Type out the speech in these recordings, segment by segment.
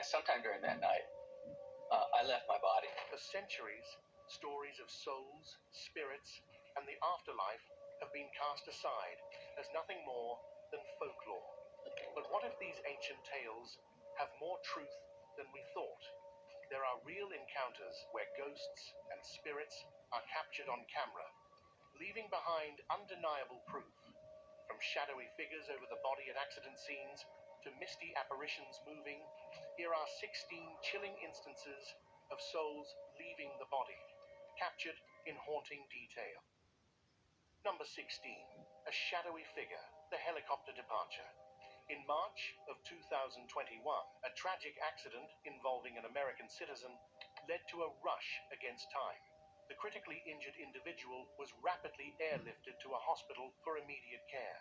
And sometime during that night, I left my body. For centuries, stories of souls, spirits, and the afterlife have been cast aside as nothing more than folklore. But what if these ancient tales have more truth than we thought? There are real encounters where ghosts and spirits are captured on camera, leaving behind undeniable proof. From shadowy figures over the body at accident scenes to misty apparitions moving, here are 16 chilling instances of souls leaving the body, captured in haunting detail. Number 16. A shadowy figure, the helicopter departure. In March of 2021, a tragic accident involving an American citizen led to a rush against time. The critically injured individual was rapidly airlifted to a hospital for immediate care.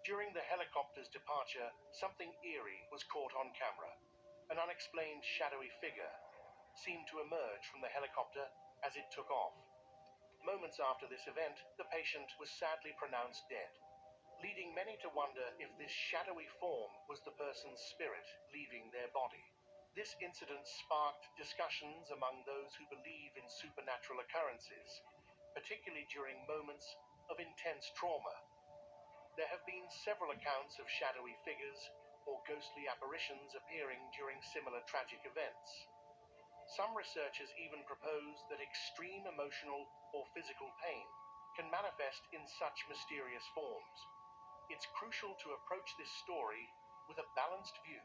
During the helicopter's departure, something eerie was caught on camera. An unexplained shadowy figure seemed to emerge from the helicopter as it took off. Moments after this event, the patient was sadly pronounced dead, leading many to wonder if this shadowy form was the person's spirit leaving their body. This incident sparked discussions among those who believe in supernatural occurrences, particularly during moments of intense trauma. There have been several accounts of shadowy figures or ghostly apparitions appearing during similar tragic events. Some researchers even propose that extreme emotional or physical pain can manifest in such mysterious forms. It's crucial to approach this story with a balanced view.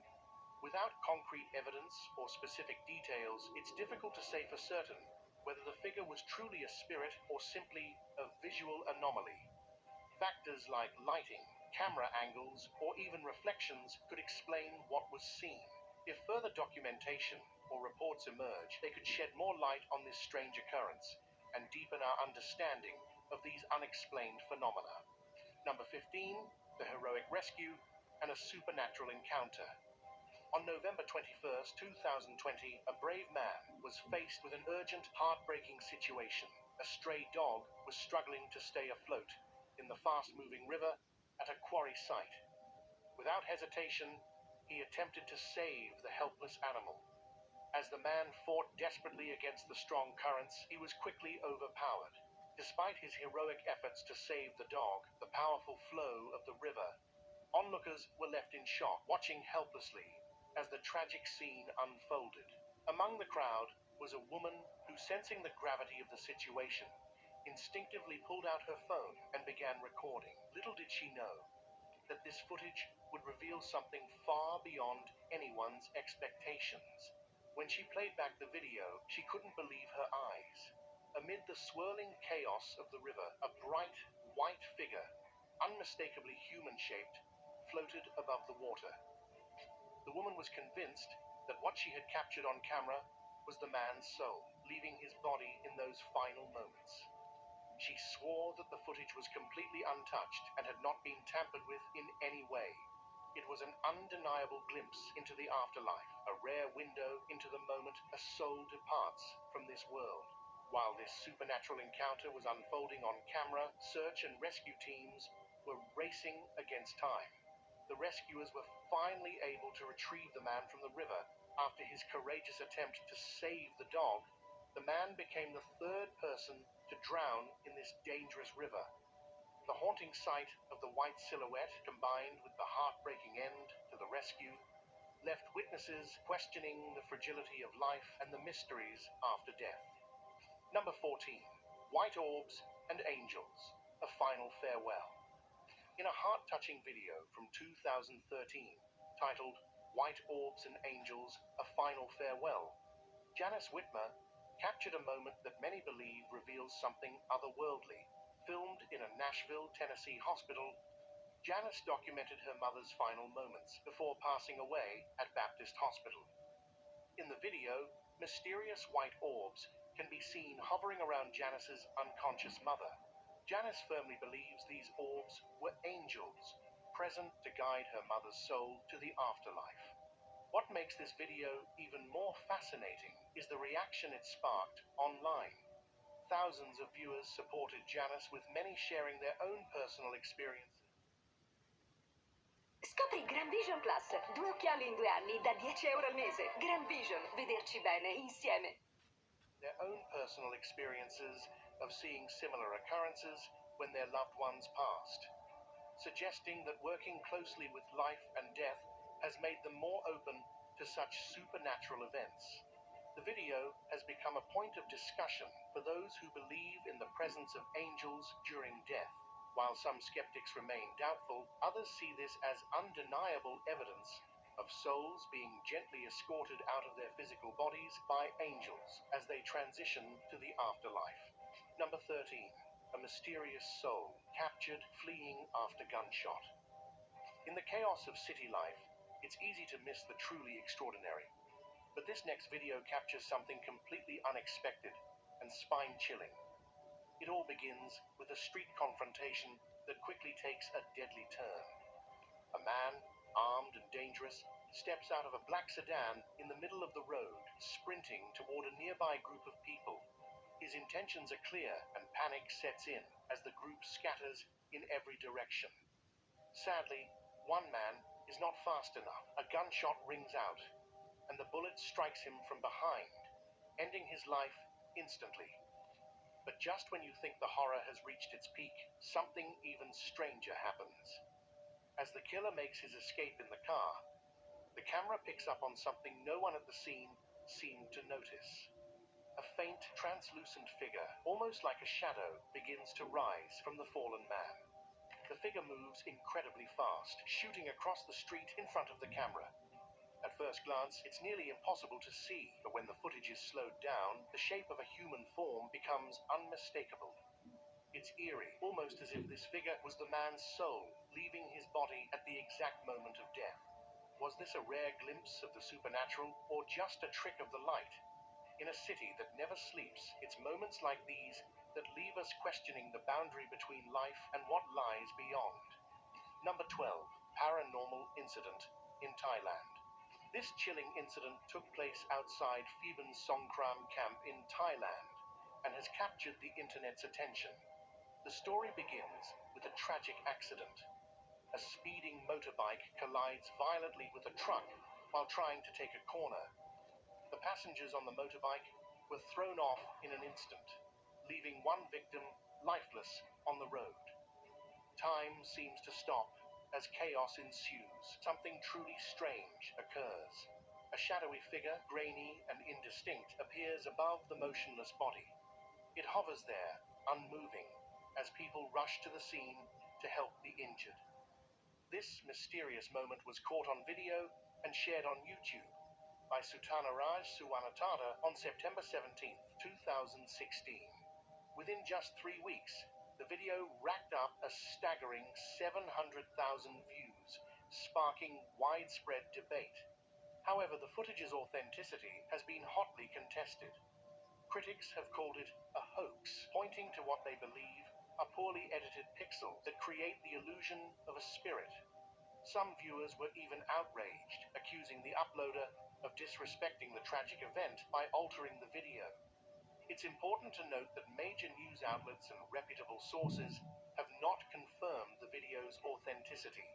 Without concrete evidence or specific details, it's difficult to say for certain whether the figure was truly a spirit or simply a visual anomaly. Factors like lighting, camera angles, or even reflections could explain what was seen. If further documentation or reports emerge, they could shed more light on this strange occurrence and deepen our understanding of these unexplained phenomena. Number 15, the heroic rescue and a supernatural encounter. On November 21st, 2020, a brave man was faced with an urgent, heartbreaking situation. A stray dog was struggling to stay afloat in the fast-moving river at a quarry site. Without hesitation, he attempted to save the helpless animal. As the man fought desperately against the strong currents, he was quickly overpowered. Despite his heroic efforts to save the dog, the powerful flow of the river, onlookers were left in shock, watching helplessly as the tragic scene unfolded. Among the crowd was a woman who, sensing the gravity of the situation, instinctively pulled out her phone and began recording. Little did she know that this footage would reveal something far beyond anyone's expectations. When she played back the video, she couldn't believe her eyes. Amid the swirling chaos of the river, a bright, white figure, unmistakably human-shaped, floated above the water. The woman was convinced that what she had captured on camera was the man's soul, leaving his body in those final moments. She swore that the footage was completely untouched and had not been tampered with in any way. It was an undeniable glimpse into the afterlife, a rare window into the moment a soul departs from this world. While this supernatural encounter was unfolding on camera, search and rescue teams were racing against time. The rescuers were finally able to retrieve the man from the river. After his courageous attempt to save the dog, the man became the third person to drown in this dangerous river. The haunting sight of the white silhouette, combined with the heartbreaking end to the rescue, left witnesses questioning the fragility of life and the mysteries after death. Number 14. White Orbs and Angels, a Final Farewell. In a heart-touching video from 2013, titled White Orbs and Angels, a Final Farewell, Janice Whitmer captured a moment that many believe reveals something otherworldly. Filmed in a Nashville, Tennessee hospital, Janice documented her mother's final moments before passing away at Baptist Hospital. In the video, mysterious white orbs can be seen hovering around Janice's unconscious mother. Janice firmly believes these orbs were angels, present to guide her mother's soul to the afterlife. What makes this video even more fascinating is the reaction it sparked online. Thousands of viewers supported Janice, with many sharing their own personal experiences. Scopri Grand Vision Plus, 2 occhiali in 2 anni da 10 euro al mese. Grand Vision, vederci bene insieme. Their own personal experiences of seeing similar occurrences when their loved ones passed, suggesting that working closely with life and death has made them more open to such supernatural events. The video has become a point of discussion for those who believe in the presence of angels during death. While some skeptics remain doubtful, others see this as undeniable evidence of souls being gently escorted out of their physical bodies by angels as they transition to the afterlife. Number 13. A mysterious soul captured fleeing after gunshot. In the chaos of city life, it's easy to miss the truly extraordinary. But this next video captures something completely unexpected and spine-chilling. It all begins with a street confrontation that quickly takes a deadly turn. A man, armed and dangerous, steps out of a black sedan in the middle of the road, sprinting toward a nearby group of people. His intentions are clear, and panic sets in as the group scatters in every direction. Sadly, one man is not fast enough. A gunshot rings out, and the bullet strikes him from behind, ending his life instantly. But just when you think the horror has reached its peak, something even stranger happens. As the killer makes his escape in the car, the camera picks up on something no one at the scene seemed to notice. A faint, translucent figure, almost like a shadow, begins to rise from the fallen man. The figure moves incredibly fast, shooting across the street in front of the camera. At first glance, it's nearly impossible to see, but when the footage is slowed down, the shape of a human form becomes unmistakable. It's eerie, almost as if this figure was the man's soul, leaving his body at the exact moment of death. Was this a rare glimpse of the supernatural, or just a trick of the light? In a city that never sleeps, it's moments like these that leave us questioning the boundary between life and what lies beyond. Number 12. Paranormal incident in Thailand. This chilling incident took place outside Pheban Songkram camp in Thailand and has captured the internet's attention. The story begins with a tragic accident. A speeding motorbike collides violently with a truck while trying to take a corner. The passengers on the motorbike were thrown off in an instant, leaving one victim lifeless on the road. Time seems to stop as chaos ensues. Something truly strange occurs. A shadowy figure, grainy and indistinct, appears above the motionless body. It hovers there, unmoving, as people rush to the scene to help the injured. This mysterious moment was caught on video and shared on YouTube by Sutanaraj Suwanatada on September 17, 2016. Within just 3 weeks, the video racked up a staggering 700,000 views, sparking widespread debate. However, the footage's authenticity has been hotly contested. Critics have called it a hoax, pointing to what they believe are poorly edited pixels that create the illusion of a spirit. Some viewers were even outraged, accusing the uploader of disrespecting the tragic event by altering the video. It's important to note that major news outlets and reputable sources have not confirmed the video's authenticity.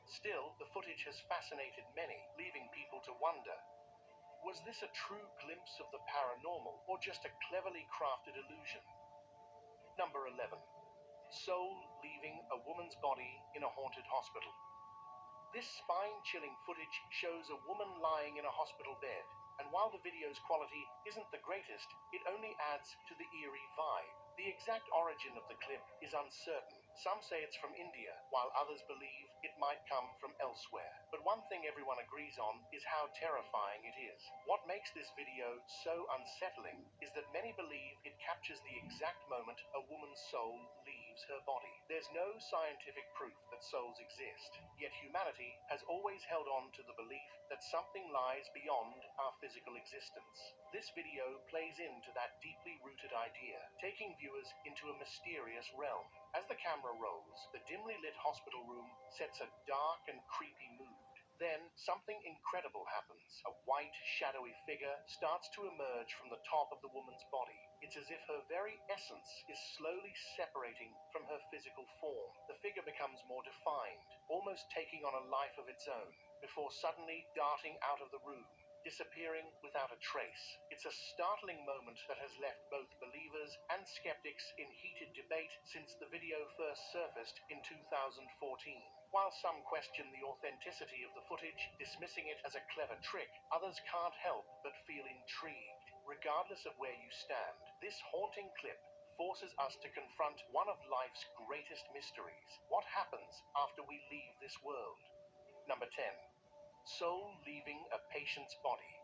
Still, the footage has fascinated many, leaving people to wonder, was this a true glimpse of the paranormal or just a cleverly crafted illusion? Number 11. Soul leaving a woman's body in a haunted hospital. This spine-chilling footage shows a woman lying in a hospital bed, and while the video's quality isn't the greatest, it only adds to the eerie vibe. The exact origin of the clip is uncertain. Some say it's from India, while others believe it might come from elsewhere. But one thing everyone agrees on is how terrifying it is. What makes this video so unsettling is that many believe it captures the exact moment a woman's soul leaves her body. There's no scientific proof that souls exist, yet humanity has always held on to the belief that something lies beyond our physical existence. This video plays into that deeply rooted idea, taking viewers into a mysterious realm. As the camera rolls, the dimly lit hospital room sets a dark and creepy mood. Then something incredible happens. A white, shadowy figure starts to emerge from the top of the woman's body. It's as if her very essence is slowly separating from her physical form. The figure becomes more defined, almost taking on a life of its own, before suddenly darting out of the room, disappearing without a trace. It's a startling moment that has left both believers and skeptics in heated debate since the video first surfaced in 2014. While some question the authenticity of the footage, dismissing it as a clever trick, others can't help but feel intrigued. Regardless of where you stand, this haunting clip forces us to confront one of life's greatest mysteries. What happens after we leave this world? Number 10. Soul leaving a patient's body.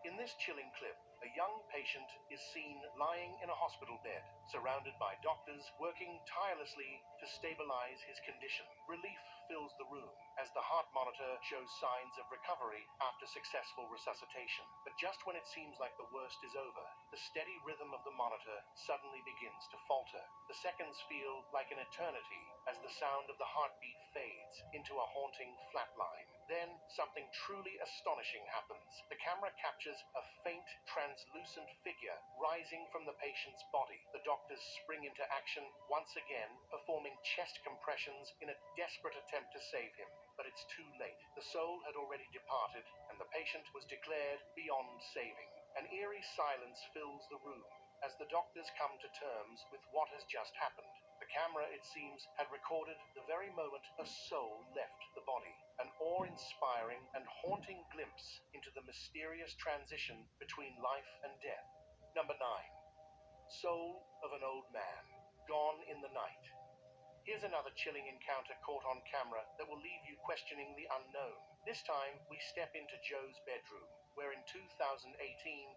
In this chilling clip, a young patient is seen lying in a hospital bed, surrounded by doctors working tirelessly to stabilize his condition. Relief fills the room as the heart monitor shows signs of recovery after successful resuscitation. But just when it seems like the worst is over, the steady rhythm of the monitor suddenly begins to falter. The seconds feel like an eternity as the sound of the heartbeat fades into a haunting flatline. Then something truly astonishing happens. The camera captures a faint, translucent figure rising from the patient's body. The doctors spring into action, once again performing chest compressions in a desperate attempt to save him. But it's too late. The soul had already departed, and the patient was declared beyond saving. An eerie silence fills the room as the doctors come to terms with what has just happened. The camera, it seems, had recorded the very moment a soul left the body. An awe-inspiring and haunting glimpse into the mysterious transition between life and death. Number 9. Soul of an old man, gone in the night. Here's another chilling encounter caught on camera that will leave you questioning the unknown. This time, we step into Joe's bedroom, where in 2018,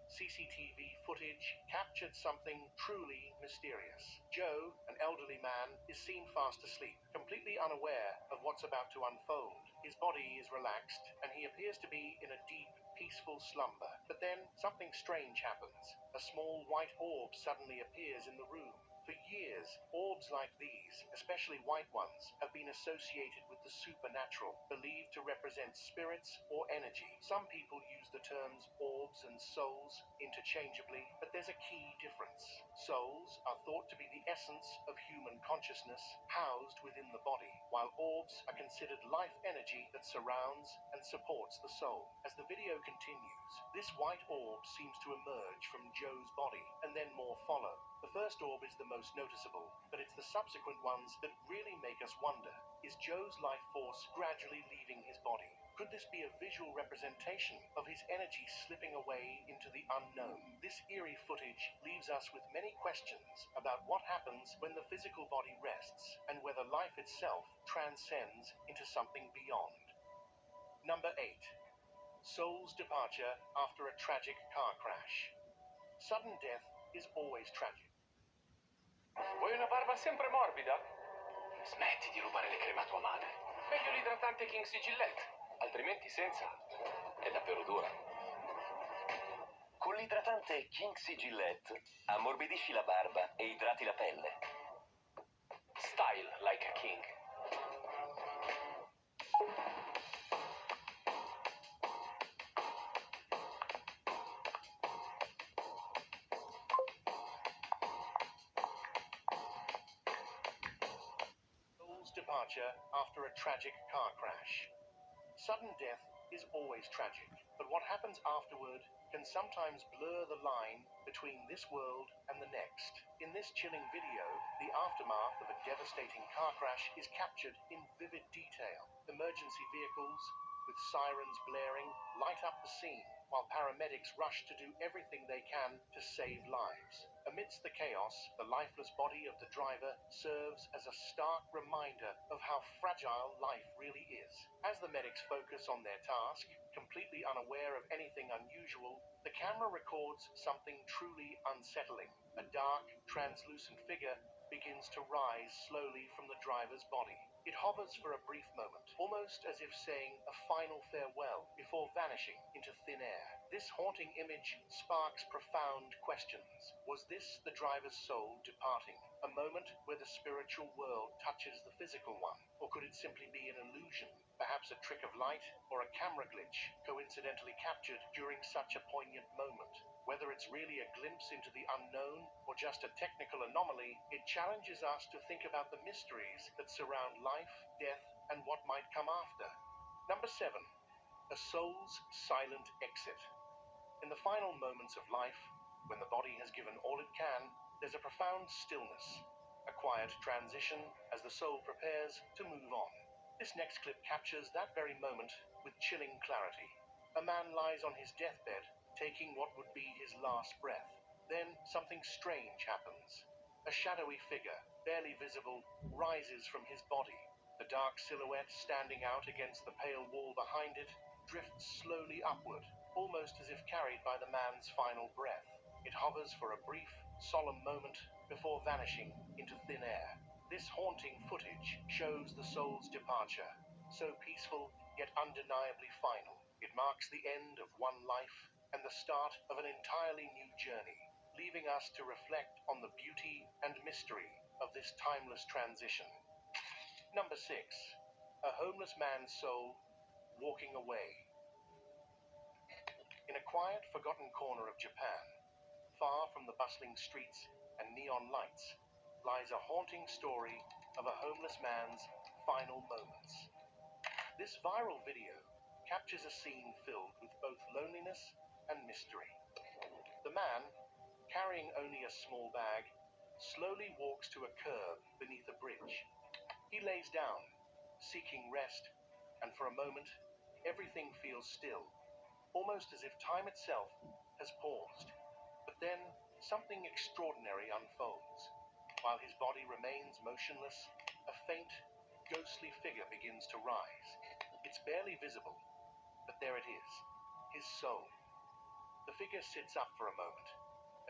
CCTV footage captured something truly mysterious. Joe, an elderly man, is seen fast asleep, completely unaware of what's about to unfold. His body is relaxed, and he appears to be in a deep, peaceful slumber. But then, something strange happens. A small white orb suddenly appears in the room. For years, orbs like these, especially white ones, have been associated with the supernatural, believed to represent spirits or energy. Some people use the terms orbs and souls interchangeably, but there's a key difference. Souls are thought to be the essence of human consciousness housed within the body, while orbs are considered life energy that surrounds and supports the soul. As the video continues, this white orb seems to emerge from Joe's body, and then more follow. The first orb is the most noticeable, but it's the subsequent ones that really make us wonder. Is Joe's life force gradually leaving his body? Could this be a visual representation of his energy slipping away into the unknown? This eerie footage leaves us with many questions about what happens when the physical body rests, and whether life itself transcends into something beyond. Number 8. Soul's departure after a tragic car crash. Sudden death is always tragic. Vuoi una barba sempre morbida? Smetti di rubare le creme a tua madre. Meglio l'idratante King Sigillet, altrimenti senza è davvero dura. Con l'idratante King Gillette ammorbidisci la barba e idrati la pelle. Style like a king. Departure after a tragic car crash. Sudden death is always tragic, but what happens afterward can sometimes blur the line between this world and the next. In this chilling video, the aftermath of a devastating car crash is captured in vivid detail. Emergency vehicles, with sirens blaring, light up the scene, while paramedics rush to do everything they can to save lives. Amidst the chaos, the lifeless body of the driver serves as a stark reminder of how fragile life really is. As the medics focus on their task, completely unaware of anything unusual, the camera records something truly unsettling. A dark, translucent figure begins to rise slowly from the driver's body. It hovers for a brief moment, almost as if saying a final farewell before vanishing into thin air. This haunting image sparks profound questions. Was this the driver's soul departing? A moment where the spiritual world touches the physical one? Or could it simply be an illusion? Perhaps a trick of light or a camera glitch coincidentally captured during such a poignant moment. Whether it's really a glimpse into the unknown or just a technical anomaly, it challenges us to think about the mysteries that surround life, death, and what might come after. Number 7. A soul's silent exit. In the final moments of life, when the body has given all it can, there's a profound stillness, a quiet transition as the soul prepares to move on. This next clip captures that very moment with chilling clarity. A man lies on his deathbed, taking what would be his last breath. Then something strange happens. A shadowy figure, barely visible, rises from his body. The dark silhouette standing out against the pale wall behind it drifts slowly upward, almost as if carried by the man's final breath. It hovers for a brief, solemn moment before vanishing into thin air. This haunting footage shows the soul's departure, so peaceful yet undeniably final. It marks the end of one life and the start of an entirely new journey, leaving us to reflect on the beauty and mystery of this timeless transition. Number 6. A homeless man's soul walking away. In a quiet, forgotten corner of Japan, far from the bustling streets and neon lights, lies a haunting story of a homeless man's final moments. This viral video captures a scene filled with both loneliness and mystery. The man, carrying only a small bag, slowly walks to a curb beneath a bridge. He lays down, seeking rest, and for a moment, everything feels still, almost as if time itself has paused. But then, something extraordinary unfolds. While his body remains motionless, a faint, ghostly figure begins to rise. It's barely visible, but there it is, his soul. The figure sits up for a moment,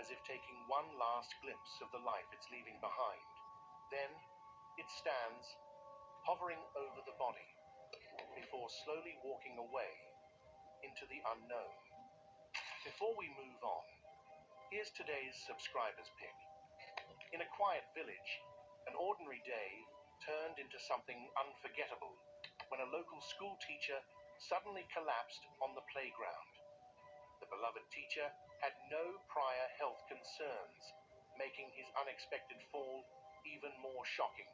as if taking one last glimpse of the life it's leaving behind. Then, it stands, hovering over the body, before slowly walking away into the unknown. Before we move on, here's today's subscriber's pick. In a quiet village, an ordinary day turned into something unforgettable when a local school teacher suddenly collapsed on the playground. The beloved teacher had no prior health concerns, making his unexpected fall even more shocking.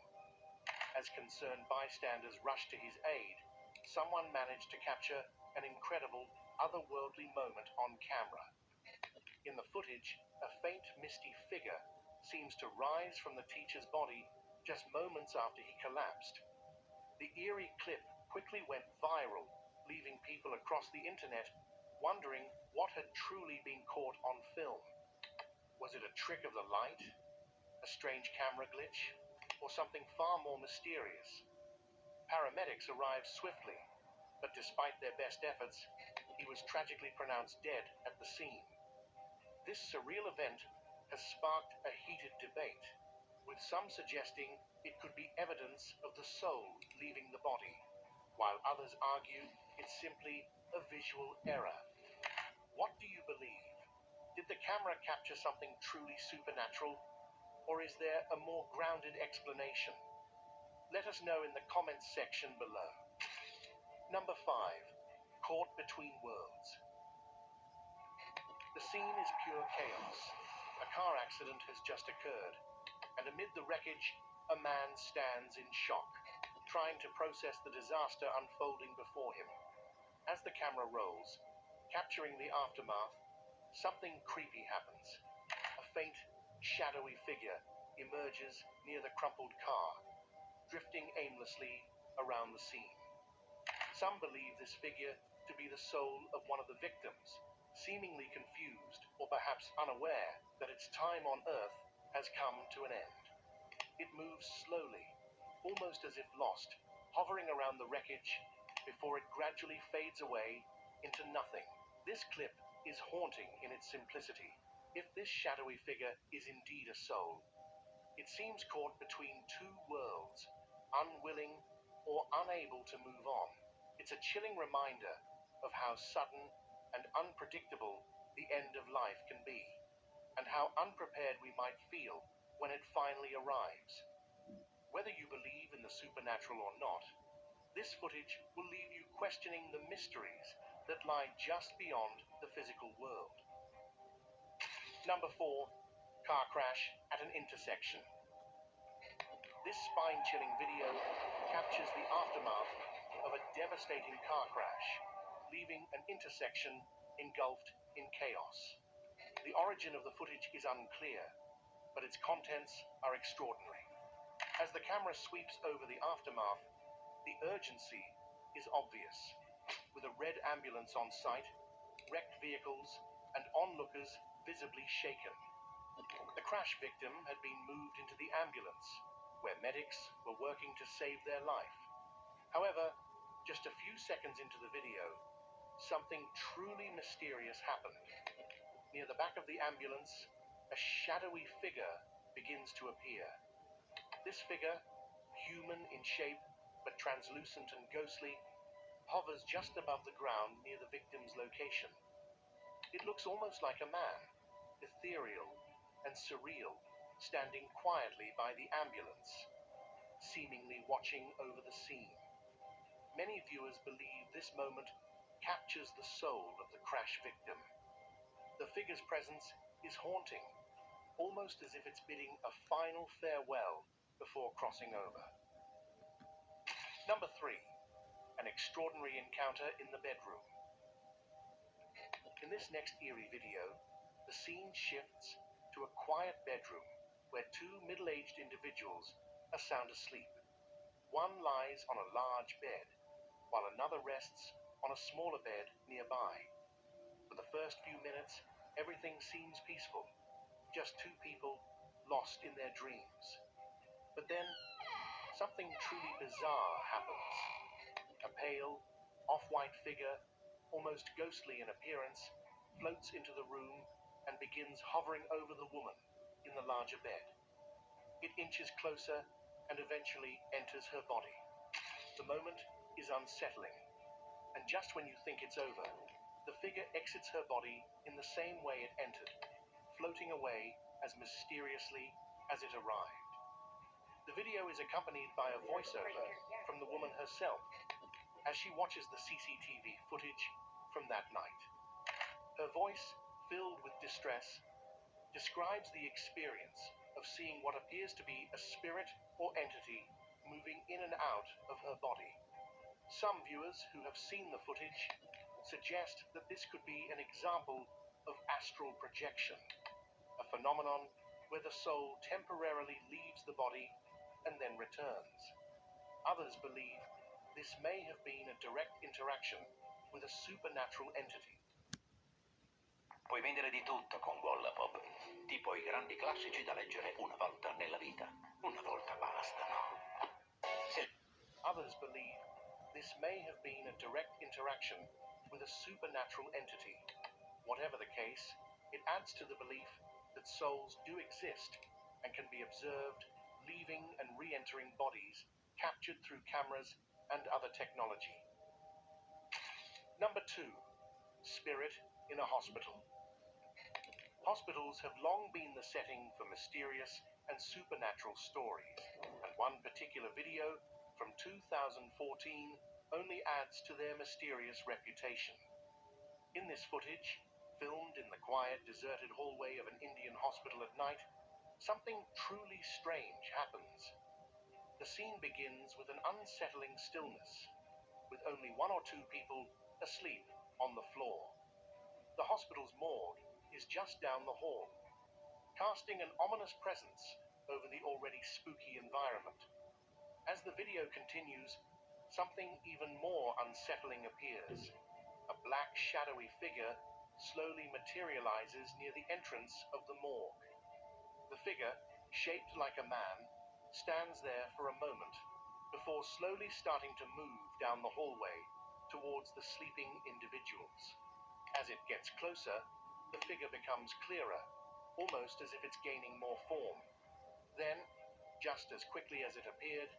As concerned bystanders rushed to his aid, someone managed to capture an incredible, otherworldly moment on camera. In the footage, a faint, misty figure seems to rise from the teacher's body just moments after he collapsed. The eerie clip quickly went viral, leaving people across the internet wondering what had truly been caught on film. Was it a trick of the light, a strange camera glitch, or something far more mysterious? Paramedics arrived swiftly, but despite their best efforts, he was tragically pronounced dead at the scene. This surreal event has sparked a heated debate, with some suggesting it could be evidence of the soul leaving the body, while others argue it's simply a visual error. What do you believe? Did the camera capture something truly supernatural, or is there a more grounded explanation? Let us know in the comments section below. Number 5. Caught between worlds. The scene is pure chaos. A car accident has just occurred, and amid the wreckage, a man stands in shock, trying to process the disaster unfolding before him. As the camera rolls, capturing the aftermath, something creepy happens. A faint, shadowy figure emerges near the crumpled car, drifting aimlessly around the scene. Some believe this figure to be the soul of one of the victims, seemingly confused or perhaps unaware that its time on Earth has come to an end. It moves slowly, almost as if lost, hovering around the wreckage before it gradually fades away into nothing. This clip is haunting in its simplicity. If this shadowy figure is indeed a soul, it seems caught between two worlds, unwilling or unable to move on. It's a chilling reminder of how sudden and unpredictable the end of life can be, and how unprepared we might feel when it finally arrives. Whether you believe in the supernatural or not, This footage will leave you questioning the mysteries that lie just beyond the physical world. Number 4. Car crash at an intersection. This spine-chilling video captures the aftermath of a devastating car crash, leaving an intersection engulfed in chaos. The origin of the footage is unclear, but its contents are extraordinary. As the camera sweeps over the aftermath, the urgency is obvious. With a red ambulance on site, wrecked vehicles, and onlookers visibly shaken. The crash victim had been moved into the ambulance, where medics were working to save their life. However, just a few seconds into the video, something truly mysterious happened. Near the back of the ambulance, a shadowy figure begins to appear. This figure, human in shape but translucent and ghostly, hovers just above the ground near the victim's location. It looks almost like a man, ethereal and surreal, standing quietly by the ambulance, seemingly watching over the scene. Many viewers believe this moment captures the soul of the crash victim. The figure's presence is haunting, almost as if it's bidding a final farewell before crossing over. Number 3. An extraordinary encounter in the bedroom. In this next eerie video, the scene shifts to a quiet bedroom where two middle-aged individuals are sound asleep. One lies on a large bed, while another rests on a smaller bed nearby. For the first few minutes, everything seems peaceful, just two people lost in their dreams. But then, something truly bizarre happens. A pale, off-white figure, almost ghostly in appearance, floats into the room and begins hovering over the woman in the larger bed. It inches closer and eventually enters her body. The moment is unsettling, and just when you think it's over, the figure exits her body in the same way it entered, floating away as mysteriously as it arrived. The video is accompanied by a voiceover from the woman herself as she watches the CCTV footage from that night. Her voice, filled with distress, describes the experience of seeing what appears to be a spirit or entity moving in and out of her body. Some viewers who have seen the footage suggest that this could be an example of astral projection, a phenomenon where the soul temporarily leaves the body and then returns. Others believe this may have been a direct interaction with a supernatural entity. Puoi vendere di tutto con Wallapop, tipo i grandi classici da leggere una volta nella vita. Una volta bastano. Others believe this may have been a direct interaction with a supernatural entity. Whatever the case, it adds to the belief that souls do exist and can be observed leaving and re-entering bodies captured through cameras and other technology. Number 2. Spirit in a hospital. Hospitals have long been the setting for mysterious and supernatural stories, and one particular video from 2014 only adds to their mysterious reputation. In this footage, filmed in the quiet, deserted hallway of an Indian hospital at night, something truly strange happens. The scene begins with an unsettling stillness, with only one or two people asleep on the floor. The hospital's morgue is just down the hall, casting an ominous presence over the already spooky environment. As the video continues, something even more unsettling appears. A black, shadowy figure slowly materializes near the entrance of the morgue. The figure, shaped like a man, stands there for a moment before slowly starting to move down the hallway towards the sleeping individuals. As it gets closer, the figure becomes clearer, almost as if it's gaining more form. Then, just as quickly as it appeared,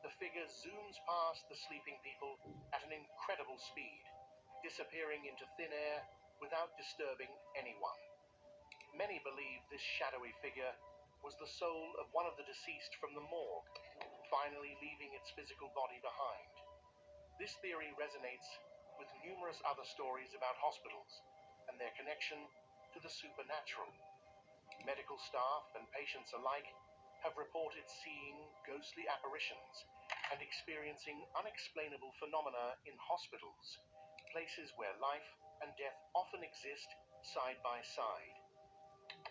the figure zooms past the sleeping people at an incredible speed, disappearing into thin air without disturbing anyone. Many believe this shadowy figure was the soul of one of the deceased from the morgue, finally leaving its physical body behind. This theory resonates with numerous other stories about hospitals and their connection to the supernatural. Medical staff and patients alike have reported seeing ghostly apparitions and experiencing unexplainable phenomena in hospitals, places where life and death often exist side by side.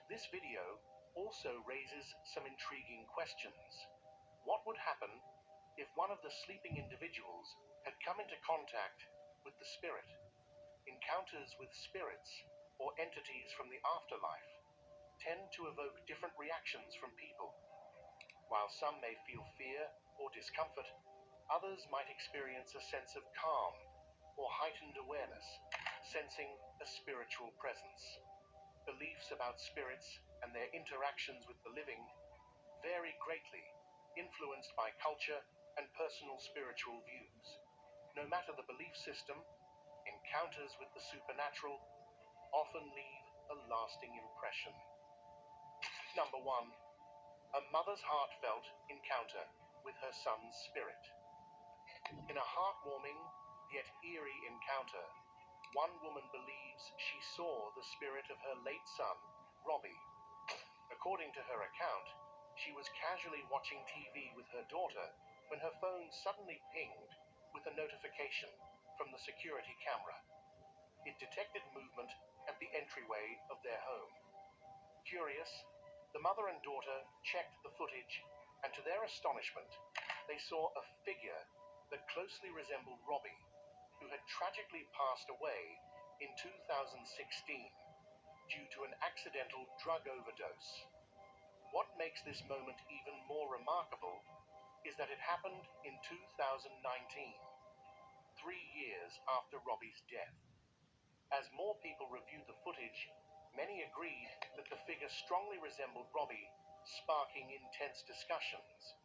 This video also raises some intriguing questions. What would happen if one of the sleeping individuals had come into contact with the spirit? Encounters with spirits or entities from the afterlife tend to evoke different reactions from people. While some may feel fear or discomfort, others might experience a sense of calm or heightened awareness, sensing a spiritual presence. Beliefs about spirits and their interactions with the living vary greatly, influenced by culture and personal spiritual views. No matter the belief system, encounters with the supernatural often leave a lasting impression. Number 1. A mother's heartfelt encounter with her son's spirit. In a heartwarming yet eerie encounter, one woman believes she saw the spirit of her late son, Robbie. According to her account, she was casually watching TV with her daughter when her phone suddenly pinged with a notification from the security camera. It detected movement at the entryway of their home. Curious, the mother and daughter checked the footage, and to their astonishment, they saw a figure that closely resembled Robbie, who had tragically passed away in 2016 due to an accidental drug overdose. What makes this moment even more remarkable is that it happened in 2019, 3 years after Robbie's death. As more people reviewed the footage, many agreed that the figure strongly resembled Robbie, sparking intense discussions.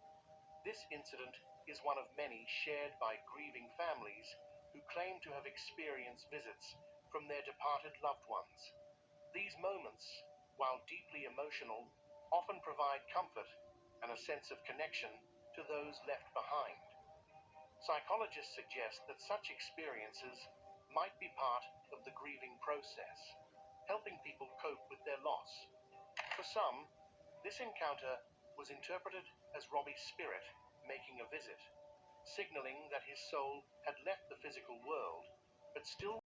This incident is one of many shared by grieving families who claim to have experienced visits from their departed loved ones. These moments, while deeply emotional, often provide comfort and a sense of connection to those left behind. Psychologists suggest that such experiences might be part of the grieving process, helping people cope with their loss. For some, this encounter was interpreted as Robbie's spirit making a visit, signaling that his soul had left the physical world, but still